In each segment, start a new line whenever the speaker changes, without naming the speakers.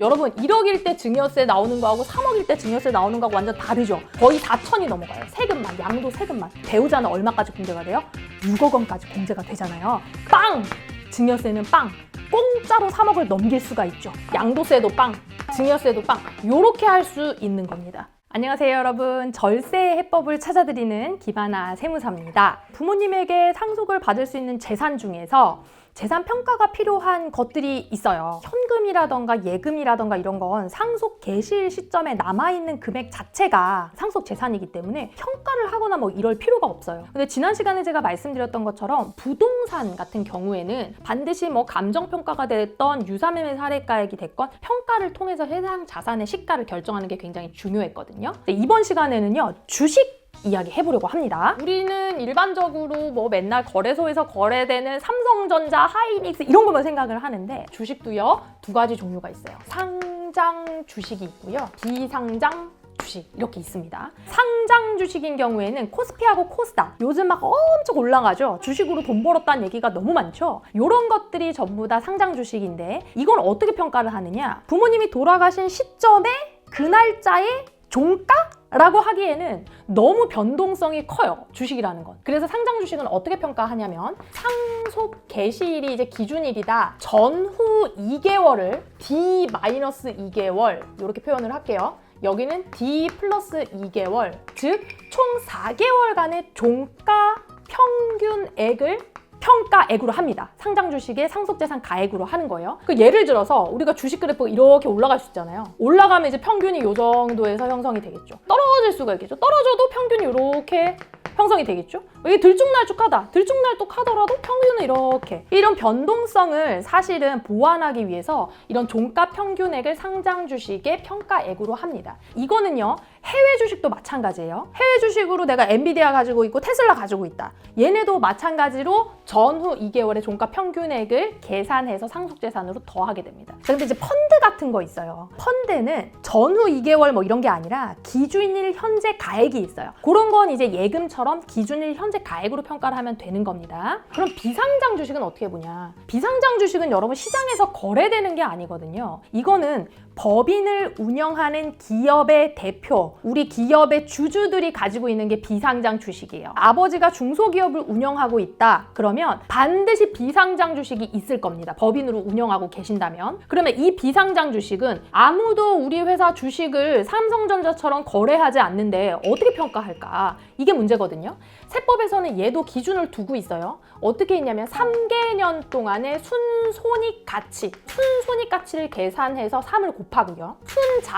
여러분 1억일 때 증여세 나오는 거하고 3억일 때 증여세 나오는 거하고 완전 다르죠. 거의 4천이 넘어가요. 세금만, 양도 세금만. 배우자는 얼마까지 공제가 돼요? 6억 원까지 공제가 되잖아요. 빵! 증여세는 빵! 공짜로 3억을 넘길 수가 있죠. 양도세도 빵! 증여세도 빵! 요렇게 할 수 있는 겁니다. 안녕하세요 여러분. 절세 해법을 찾아드리는 김하나 세무사입니다. 부모님에게 상속을 받을 수 있는 재산 중에서 재산 평가가 필요한 것들이 있어요. 현금이라던가 예금이라던가 이런 건 상속 개시일 시점에 남아있는 금액 자체가 상속 재산이기 때문에 평가를 하거나 뭐 이럴 필요가 없어요. 근데 지난 시간에 제가 말씀드렸던 것처럼 부동산 같은 경우에는 반드시 뭐 감정평가가 됐던 유사매매 사례가액이 됐건 평가를 통해서 해당 자산의 시가를 결정하는 게 굉장히 중요했거든요. 이번 시간에는요, 주식 이야기 해보려고 합니다. 우리는 일반적으로 뭐 맨날 거래소에서 거래되는 삼성전자, 하이닉스 이런 것만 생각을 하는데 주식도요, 두 가지 종류가 있어요. 상장 주식이 있고요, 비상장 주식 이렇게 있습니다. 상장 주식인 경우에는 코스피하고 코스닥 요즘 막 엄청 올라가죠. 주식으로 돈 벌었다는 얘기가 너무 많죠. 이런 것들이 전부 다 상장 주식인데 이건 어떻게 평가를 하느냐, 부모님이 돌아가신 시점에 그 날짜에 종가라고 하기에는 너무 변동성이 커요, 주식이라는 건. 그래서 상장 주식은 어떻게 평가하냐면 상속 개시일이 이제 기준일이다. 전후 2개월을 D-2개월 이렇게 표현을 할게요. 여기는 D 플러스 2개월, 즉 총 4개월간의 종가 평균액을 평가액으로 합니다. 상장 주식의 상속재산 가액으로 하는 거예요. 예를 들어서 우리가 주식 그래프가 이렇게 올라갈 수 있잖아요. 올라가면 이제 평균이 이 정도에서 형성이 되겠죠. 떨어질 수가 있겠죠. 떨어져도 평균이 이렇게 형성이 되겠죠. 이게 들쭉날쭉하다. 들쭉날쭉하더라도 평균은 이렇게. 이런 변동성을 사실은 보완하기 위해서 이런 종가 평균액을 상장 주식의 평가액으로 합니다. 이거는요, 해외 주식도 마찬가지예요. 해외 주식으로 내가 엔비디아 가지고 있고 테슬라 가지고 있다. 얘네도 마찬가지로 전후 2개월의 종가 평균액을 계산해서 상속재산으로 더하게 됩니다. 그런데 이제 펀드 같은 거 있어요. 펀드는 전후 2개월 뭐 이런 게 아니라 기준일 현재 가액이 있어요. 그런 건 이제 예금처럼 기준일 현재 가액으로 평가를 하면 되는 겁니다. 그럼 비상장 주식은 어떻게 보냐? 비상장 주식은 여러분 시장에서 거래되는 게 아니거든요. 이거는 법인을 운영하는 기업의 대표, 우리 기업의 주주들이 가지고 있는 게 비상장 주식이에요. 아버지가 중소기업을 운영하고 있다. 그러면 반드시 비상장 주식이 있을 겁니다. 법인으로 운영하고 계신다면. 그러면 이 비상장 주식은 아무도 우리 회사 주식을 삼성전자처럼 거래하지 않는데 어떻게 평가할까? 이게 문제거든요. 세법에서는 얘도 기준을 두고 있어요. 어떻게 했냐면 3개년 동안의 순손익가치, 순손익가치를 계산해서 3을 곱하고요.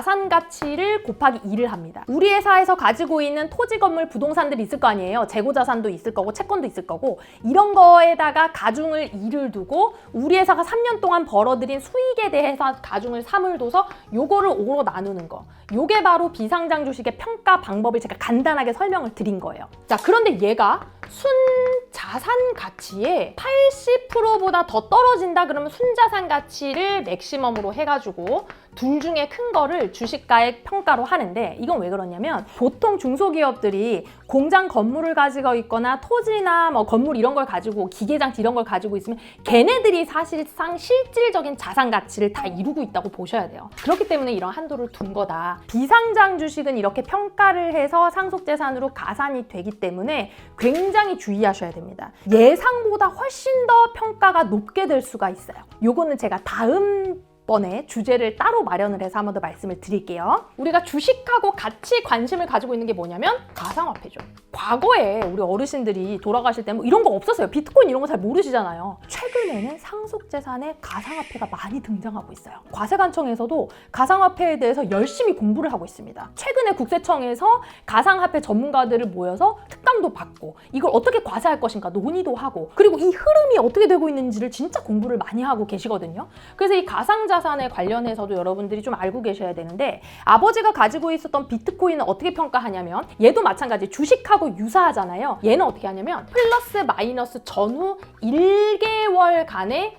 순자산가치를 곱하기 2를 합니다. 우리 회사에서 가지고 있는 토지, 건물, 부동산들이 있을 거 아니에요. 재고자산도 있을 거고 채권도 있을 거고 이런 거에다가 가중을 2를 두고 우리 회사가 3년 동안 벌어들인 수익에 대해서 가중을 3을 둬서 요거를 5로 나누는 거. 요게 바로 비상장 주식의 평가 방법을 제가 간단하게 설명을 드린 거예요. 자, 그런데 얘가 순자산 가치의 80%보다 더 떨어진다 그러면 순자산 가치를 맥시멈으로 해가지고 둘 중에 큰 거를 주식가액 평가로 하는데 이건 왜 그러냐면 보통 중소기업들이 공장 건물을 가지고 있거나 토지나 뭐 건물 이런 걸 가지고 기계장치 이런 걸 가지고 있으면 걔네들이 사실상 실질적인 자산 가치를 다 이루고 있다고 보셔야 돼요. 그렇기 때문에 이런 한도를 둔 거다. 비상장 주식은 이렇게 평가를 해서 상속재산으로 가산이 되기 때문에 굉장히 주의하셔야 됩니다. 예상보다 훨씬 더 평가가 높게 될 수가 있어요. 요거는 제가 다음 번에 주제를 따로 마련을 해서 한 번 더 말씀을 드릴게요. 우리가 주식하고 같이 관심을 가지고 있는 게 뭐냐면 가상화폐죠. 과거에 우리 어르신들이 돌아가실 때 뭐 이런 거 없었어요. 비트코인 이런 거 잘 모르시잖아요. 최근에는 상속재산에 가상화폐가 많이 등장하고 있어요. 과세관청에서도 가상화폐에 대해서 열심히 공부를 하고 있습니다. 최근에 국세청에서 가상화폐 전문가들을 모여서 특강도 받고 이걸 어떻게 과세할 것인가 논의도 하고 그리고 이 흐름이 어떻게 되고 있는지를 진짜 공부를 많이 하고 계시거든요. 그래서 이 가상자산에 관련해서도 여러분들이 좀 알고 계셔야 되는데 아버지가 가지고 있었던 비트코인은 어떻게 평가하냐면 얘도 마찬가지 주식하고 유사하잖아요. 얘는 어떻게 하냐면 플러스 마이너스 전후 1개월간의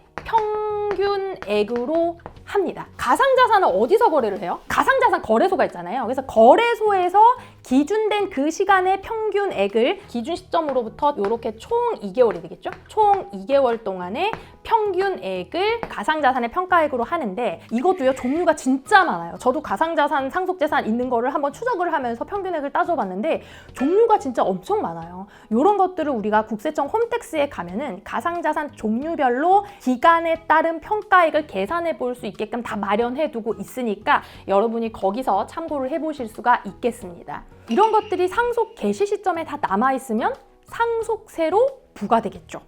평균액으로 합니다. 가상자산은 어디서 거래를 해요? 가상자산 거래소가 있잖아요. 그래서 거래소에서 기준된 그 시간의 평균액을 기준 시점으로부터 이렇게 총 2개월이 되겠죠? 총 2개월 동안의 평균액을 가상자산의 평가액으로 하는데 이것도요 종류가 진짜 많아요. 저도 가상자산, 상속재산 있는 거를 한번 추적을 하면서 평균액을 따져봤는데 종류가 진짜 엄청 많아요. 이런 것들을 우리가 국세청 홈택스에 가면은 가상자산 종류별로 기간에 따른 평가액을 계산해 볼 수 있게끔 다 마련해 두고 있으니까 여러분이 거기서 참고를 해보실 수가 있겠습니다. 이런 것들이 상속 개시 시점에 다 남아있으면 상속세로 부과되겠죠.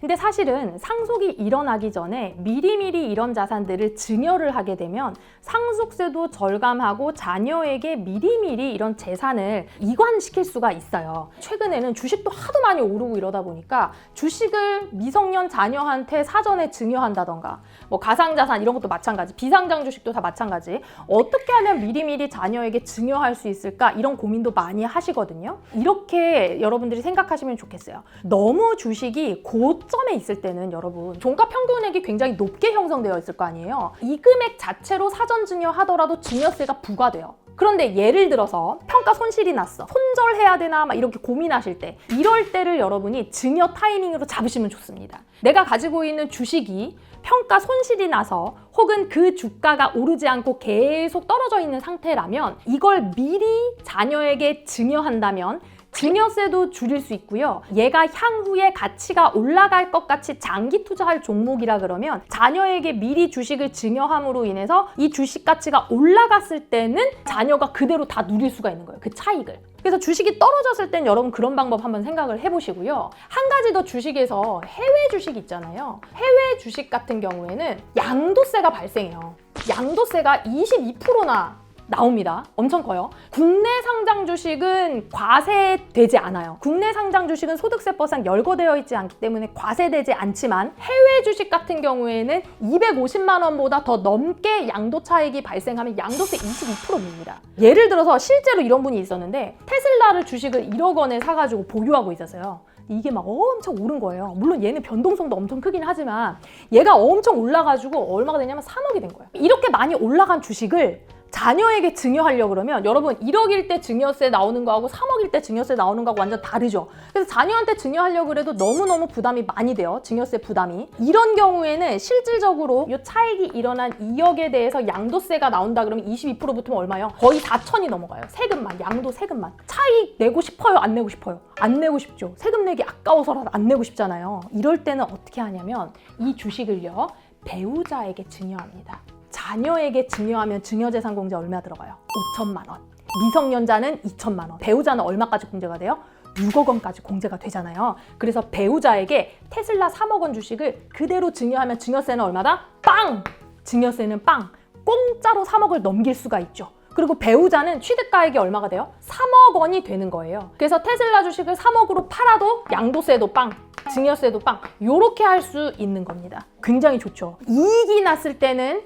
근데 사실은 상속이 일어나기 전에 미리미리 이런 자산들을 증여를 하게 되면 상속세도 절감하고 자녀에게 미리미리 이런 재산을 이관시킬 수가 있어요. 최근에는 주식도 하도 많이 오르고 이러다 보니까 주식을 미성년 자녀한테 사전에 증여한다던가 뭐 가상자산 이런 것도 마찬가지, 비상장 주식도 다 마찬가지. 어떻게 하면 미리미리 자녀에게 증여할 수 있을까 이런 고민도 많이 하시거든요. 이렇게 여러분들이 생각하시면 좋겠어요. 너무 주식이 고점에 있을 때는 여러분 종가 평균액이 굉장히 높게 형성되어 있을 거 아니에요. 이 금액 자체로 사전 증여하더라도 증여세가 부과돼요. 그런데 예를 들어서 평가 손실이 났어. 손절해야 되나 막 이렇게 고민하실 때 이럴 때를 여러분이 증여 타이밍으로 잡으시면 좋습니다. 내가 가지고 있는 주식이 평가 손실이 나서 혹은 그 주가가 오르지 않고 계속 떨어져 있는 상태라면 이걸 미리 자녀에게 증여한다면 증여세도 줄일 수 있고요. 얘가 향후에 가치가 올라갈 것 같이 장기 투자할 종목이라 그러면 자녀에게 미리 주식을 증여함으로 인해서 이 주식 가치가 올라갔을 때는 자녀가 그대로 다 누릴 수가 있는 거예요. 그 차익을. 그래서 주식이 떨어졌을 땐 여러분 그런 방법 한번 생각을 해보시고요. 한 가지 더 주식에서 해외 주식 있잖아요. 해외 주식 같은 경우에는 양도세가 발생해요. 양도세가 22%나 나옵니다. 엄청 커요. 국내 상장 주식은 과세되지 않아요. 국내 상장 주식은 소득세법상 열거되어 있지 않기 때문에 과세되지 않지만 해외 주식 같은 경우에는 250만 원보다 더 넘게 양도 차익이 발생하면 양도세 22%입니다. 예를 들어서 실제로 이런 분이 있었는데 테슬라를 주식을 1억 원에 사가지고 보유하고 있었어요. 이게 막 엄청 오른 거예요. 물론 얘는 변동성도 엄청 크긴 하지만 얘가 엄청 올라가지고 얼마가 되냐면 3억이 된 거예요. 이렇게 많이 올라간 주식을 자녀에게 증여하려고 그러면 여러분 1억일 때 증여세 나오는 거하고 3억일 때 증여세 나오는 거하고 완전 다르죠. 그래서 자녀한테 증여하려고 해도 너무너무 부담이 많이 돼요. 증여세 부담이. 이런 경우에는 실질적으로 이 차익이 일어난 2억에 대해서 양도세가 나온다 그러면 22% 붙으면 얼마요? 거의 4천이 넘어가요. 세금만, 양도 세금만. 차익 내고 싶어요? 안 내고 싶어요? 안 내고 싶죠. 세금 내기 아까워서라도 안 내고 싶잖아요. 이럴 때는 어떻게 하냐면 이 주식을요 배우자에게 증여합니다. 자녀에게 증여하면 증여재산 공제 얼마 들어가요? 5천만 원. 미성년자는 2천만 원. 배우자는 얼마까지 공제가 돼요? 6억 원까지 공제가 되잖아요. 그래서 배우자에게 테슬라 3억 원 주식을 그대로 증여하면 증여세는 얼마다? 빵! 증여세는 빵! 공짜로 3억을 넘길 수가 있죠. 그리고 배우자는 취득가액이 얼마가 돼요? 3억 원이 되는 거예요. 그래서 테슬라 주식을 3억으로 팔아도 양도세도 빵! 증여세도 빵! 요렇게 할 수 있는 겁니다. 굉장히 좋죠. 이익이 났을 때는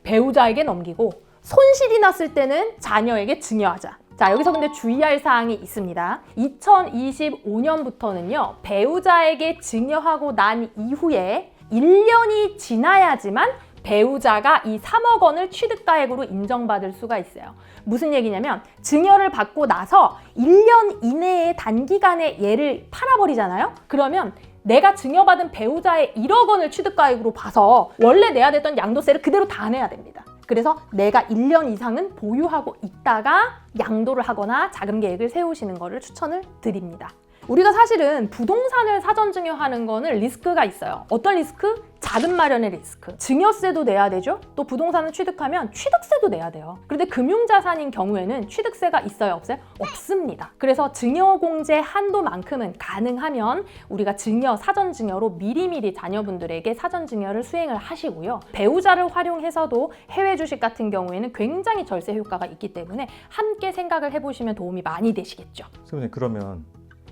배우자에게 넘기고 손실이 났을 때는 자녀에게 증여하자. 자, 여기서 근데 주의할 사항이 있습니다. 2025년부터는요. 배우자에게 증여하고 난 이후에 1년이 지나야지만 배우자가 이 3억 원을 취득가액으로 인정받을 수가 있어요. 무슨 얘기냐면 증여를 받고 나서 1년 이내에 단기간에 얘를 팔아버리잖아요. 그러면 내가 증여받은 배우자의 1억 원을 취득가액으로 봐서 원래 내야 됐던 양도세를 그대로 다 내야 됩니다. 그래서 내가 1년 이상은 보유하고 있다가 양도를 하거나 자금 계획을 세우시는 것을 추천을 드립니다. 우리가 사실은 부동산을 사전 증여하는 거는 리스크가 있어요. 어떤 리스크? 자금 마련의 리스크. 증여세도 내야 되죠. 또 부동산을 취득하면 취득세도 내야 돼요. 그런데 금융자산인 경우에는 취득세가 있어요? 없어요? 없습니다. 그래서 증여공제 한도만큼은 가능하면 우리가 증여, 사전 증여로 미리미리 자녀분들에게 사전 증여를 수행을 하시고요. 배우자를 활용해서도 해외 주식 같은 경우에는 굉장히 절세 효과가 있기 때문에 함께 생각을 해보시면 도움이 많이 되시겠죠.
선생님, 그러면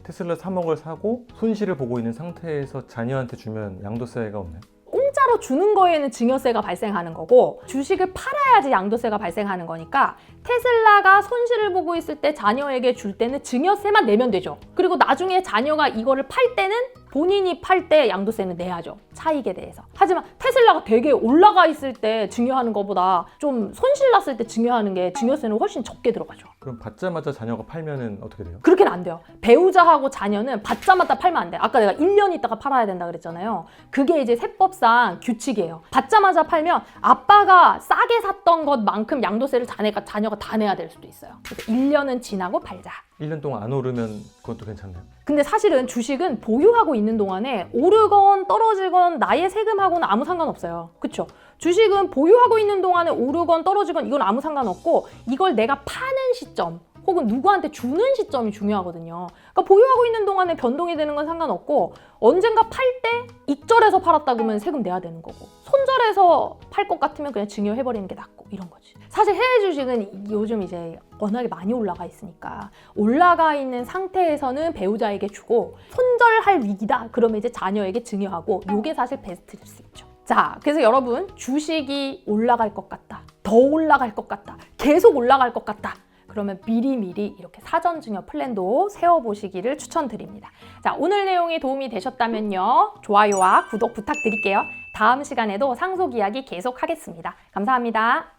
테슬라 3억을 사고 손실을 보고 있는 상태에서 자녀한테 주면 양도세가 없나요?
공짜로 주는 거에는 증여세가 발생하는 거고 주식을 팔아야지 양도세가 발생하는 거니까 테슬라가 손실을 보고 있을 때 자녀에게 줄 때는 증여세만 내면 되죠. 그리고 나중에 자녀가 이거를 팔 때는 본인이 팔 때 양도세는 내야죠. 차익에 대해서. 하지만 테슬라가 되게 올라가 있을 때 증여하는 것보다 좀 손실 났을 때 증여하는 게 증여세는 훨씬 적게 들어가죠.
그럼 받자마자 자녀가 팔면은 어떻게 돼요?
그렇게는 안 돼요. 배우자하고 자녀는 받자마자 팔면 안 돼. 아까 내가 1년 있다가 팔아야 된다 그랬잖아요. 그게 이제 세법상 규칙이에요. 받자마자 팔면 아빠가 싸게 샀던 것만큼 양도세를 자녀가 다 내야 될 수도 있어요. 그래서 1년은 지나고 팔자.
1년 동안 안 오르면 그것도 괜찮나요?
근데 사실은 주식은 보유하고 있는 동안에 오르건 떨어지건 나의 세금하고는 아무 상관없어요. 그쵸? 주식은 보유하고 있는 동안에 오르건 떨어지건 이건 아무 상관없고 이걸 내가 파는 시점 혹은 누구한테 주는 시점이 중요하거든요. 그러니까 보유하고 있는 동안에 변동이 되는 건 상관없고 언젠가 팔 때 익절해서 팔았다 그러면 세금 내야 되는 거고 손절해서 팔 것 같으면 그냥 증여해버리는 게 낫고 이런 거지. 사실 해외 주식은 요즘 이제 워낙에 많이 올라가 있으니까 올라가 있는 상태에서는 배우자에게 주고 손절할 위기다 그러면 이제 자녀에게 증여하고 이게 사실 베스트일 수 있죠. 자, 그래서 여러분 주식이 올라갈 것 같다, 더 올라갈 것 같다, 계속 올라갈 것 같다 그러면 미리미리 이렇게 사전 증여 플랜도 세워보시기를 추천드립니다. 자, 오늘 내용이 도움이 되셨다면요 좋아요와 구독 부탁드릴게요. 다음 시간에도 상속 이야기 계속 하겠습니다. 감사합니다.